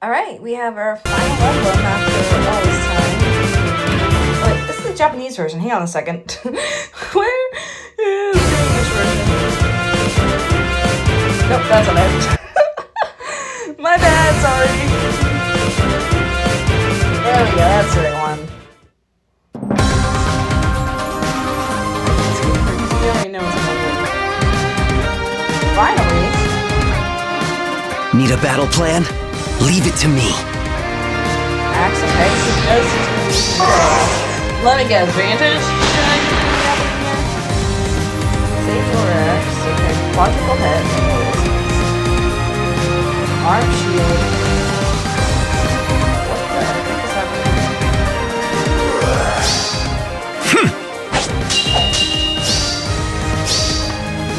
Alright, we have our final emblem after all this time. Wait, this is the Japanese version. Hang on a second. Where is the English version? Nope, that's not it. My bad, sorry. There we go, that's the right one. You already know what's going on. Finally. Need a battle plan? Leave it to me. Axe of X. Let me get advantage. Save your X. Okay. Quadruple hit. Arm shield. What the heck is happening?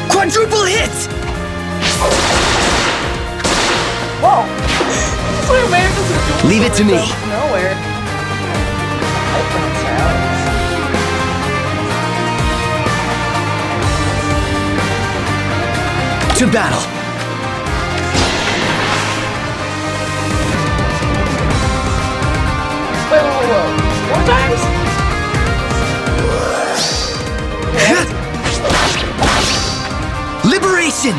Quadruple hit! Whoa! Leave it to me. Nowhere. To battle. Whoa. More times? Liberation!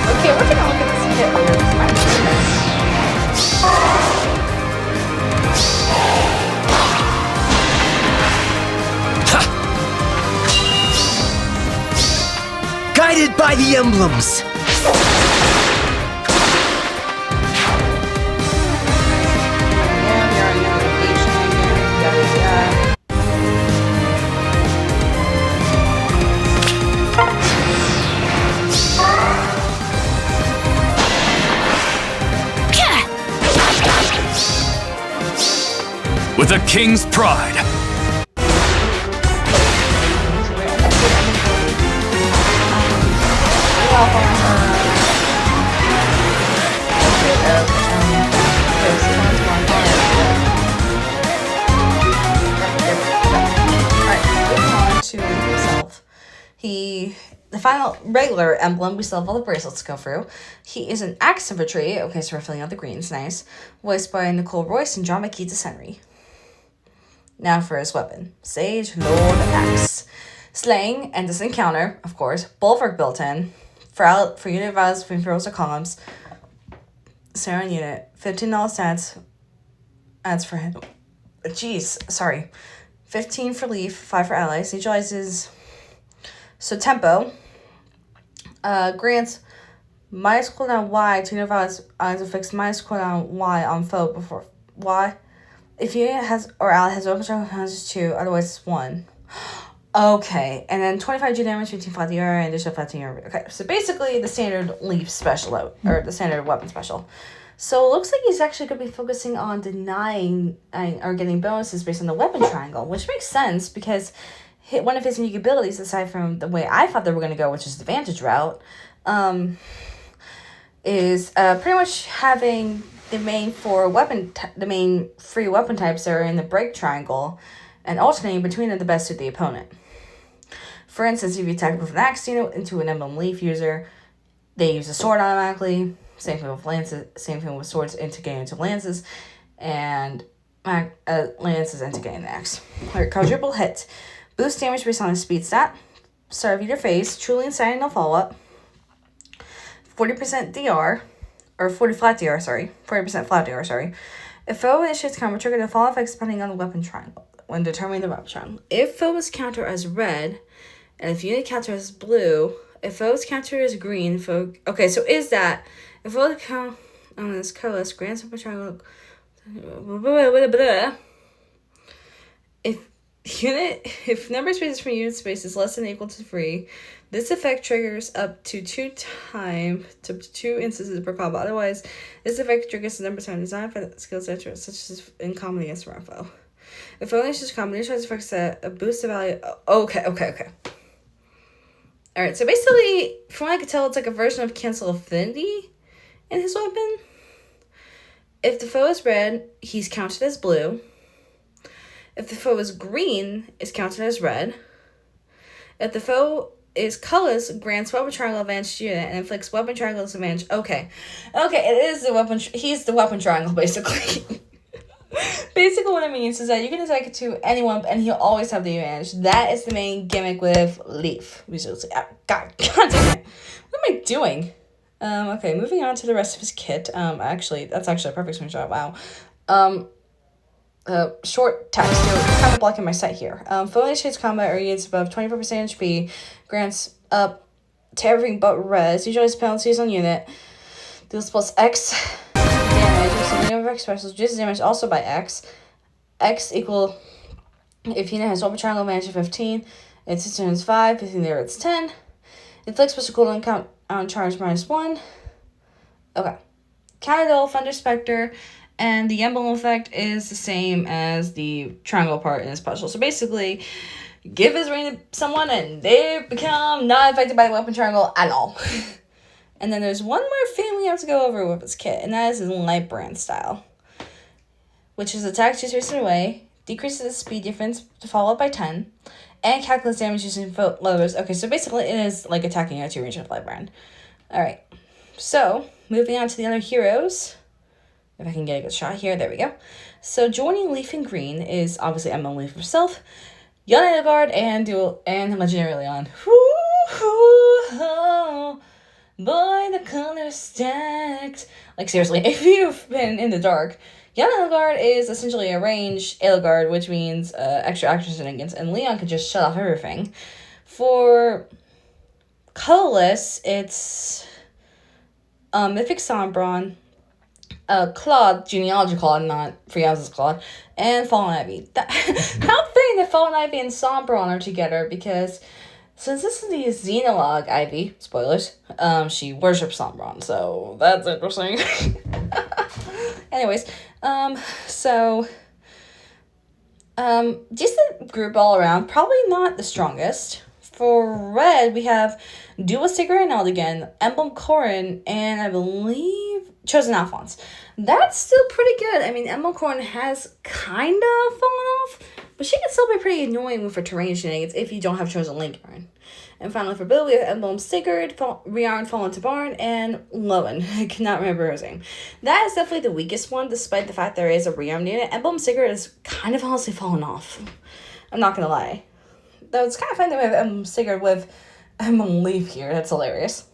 Okay, we're gonna look at this hit later. It's my goodness. Guided by the emblems. With a king's pride. The final regular emblem, we still have all the bracelets to go through. He is an axe infantry. Okay, so we're filling out the greens, nice. Voiced by Nicole Royce and John McKee DeSenry. Now for his weapon. Sage Lord Axe. Slaying and this encounter, of course. Bulwark built in. For unit values between heroes or columns. Sarah unit. $15 stats. Adds for him. Jeez, sorry. 15 for leaf, 5 for allies. Neutralizes. So tempo. Grants minus cooldown Y to unit values as a fixed minus cooldown Y on foe before Y. If unit has or ally has open strike has 2, otherwise it's 1. Okay, and then 25 G damage, 15 flat DR, and additional flat DR. Okay, so basically the standard leaf special out, or the standard weapon special. So it looks like he's actually going to be focusing on denying or getting bonuses based on the weapon triangle, which makes sense because one of his unique abilities, aside from the way I thought they were going to go, which is the Vantage route, is pretty much having the main the main free weapon types that are in the break triangle, and alternating between them the best suit the opponent. For instance, if you attack with an axe unit into an emblem leaf user, they use a sword automatically. Same thing with lances. Same thing with swords integrating into lances, and lances integrating the axe. Alright, quadruple hit. Boost damage based on a speed stat. Start of either phase. Truly inciting no follow-up. 40% DR. Or 40 flat DR, sorry. 40% flat DR, sorry. If foe initiates combo, trigger the follow effects depending on the weapon triangle when determining the weapon triangle. If foe is counter as red, and if unit counter as blue, if foe's counter is green, okay, so is that if foe count on this colorless grants weapon triangle. If number of spaces from unit space is less than or equal to 3, this effect triggers up to 2 instances per combo. Otherwise, this effect triggers the number of times designed for skills such as in common against a foe. If only it's just combination effects that boost the value. Okay. Alright, so basically, from what I could tell, it's like a version of Cancel Affinity in his weapon. If the foe is red, he's counted as blue. If the foe is green, it's counted as red. If the foe is colorless, grants weapon triangle advantage to unit and inflicts weapon triangle disadvantage. Okay, it is the weapon. He's the weapon triangle basically. Basically, what it means is that you can attack it to anyone, and he'll always have the advantage. That is the main gimmick with Leaf. God damn it! What am I doing? Okay, moving on to the rest of his kit. That's actually a perfect screenshot. Wow. Short text. You're kind of blocking my sight here. Foe initiates combat or units above 24% HP, grants up to everything but res, usually penalties on unit, deals plus X damage, receiving of X specials, reduces damage also by X. X equal, if unit has open triangle advantage of 15, its turn is 5, 15 there it's 10. Inflicts special cooldown count on charge -1. Okay. Counter Thunder Spectre. And the emblem effect is the same as the triangle part in the special. So basically, give his ring to someone and they become not affected by the weapon triangle at all. And then there's one more thing we have to go over with his kit, and that is his light brand style. Which is attack 2 turns away, decreases the speed difference to follow up by 10, and calculates damage using levers. Okay, so basically it is like attacking at 2 range of light brand. Alright, so moving on to the other heroes. If I can get a good shot here, there we go. So joining Leaf in green is obviously Emma Leaf herself, Young Edelgard, and Legendary Leon. Boy, the colors stacked. Like seriously, if you've been in the dark, Young Edelgard is essentially a ranged Edelgard, which means extra action shenanigans, and Leon could just shut off everything. For colorless, it's Mythic Sombron, Claude, Genealogy Claude, not Free Houses Claude, and Fallen Ivy. How fitting that Fallen Ivy and Sombron are together, because since this is the Xenologue Ivy, spoilers, she worships Sombron, so that's interesting. Anyways, decent group all around, probably not the strongest. For red, we have Dualistic Reynald again, Emblem Corrin, and I believe Chosen Alphonse. That's still pretty good. I mean, Emblem Corrin has kind of fallen off, but she can still be pretty annoying with her terrain shenanigans if you don't have Chosen Lincoln. And finally for Bill, we have Emblem Sigurd, Rearn Fallen to Barn, and Lowen. I cannot remember his name. That is definitely the weakest one, despite the fact there is a Rearm unit. Emblem Sigurd is kind of honestly fallen off. I'm not gonna lie. Though it's kind of fun that we have Emblem Sigurd with Emblem Leaf here. That's hilarious.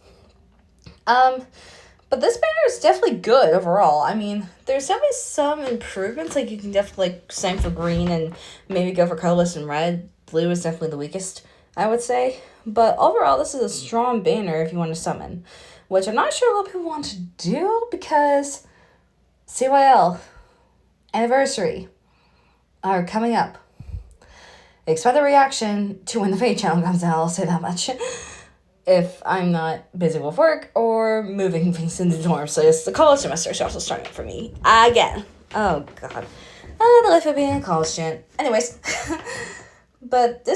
But this banner is definitely good overall. I mean, there's definitely some improvements. Like, you can definitely, like, sign for green and maybe go for colorless and red. Blue is definitely the weakest, I would say. But overall, this is a strong banner if you want to summon. Which I'm not sure a lot of people want to do because CYL Anniversary are coming up. Expect the reaction to when the Fate channel comes out, I'll say that much. If I'm not busy with work or moving things in the dorm. So it's the college semester is also starting for me again. Oh, God. The life of being a college student. Anyways. But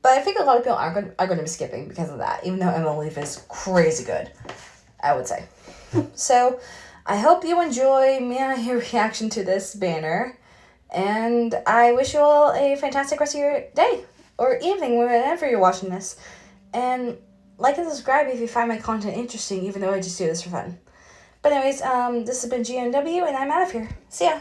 I think a lot of people are going to be skipping because of that, even though Emma Leaf is crazy good, I would say. So, I hope you enjoy my reaction to this banner, and I wish you all a fantastic rest of your day, or evening, whenever you're watching this. And like and subscribe if you find my content interesting, even though I just do this for fun. But anyways, this has been GNW, and I'm out of here. See ya!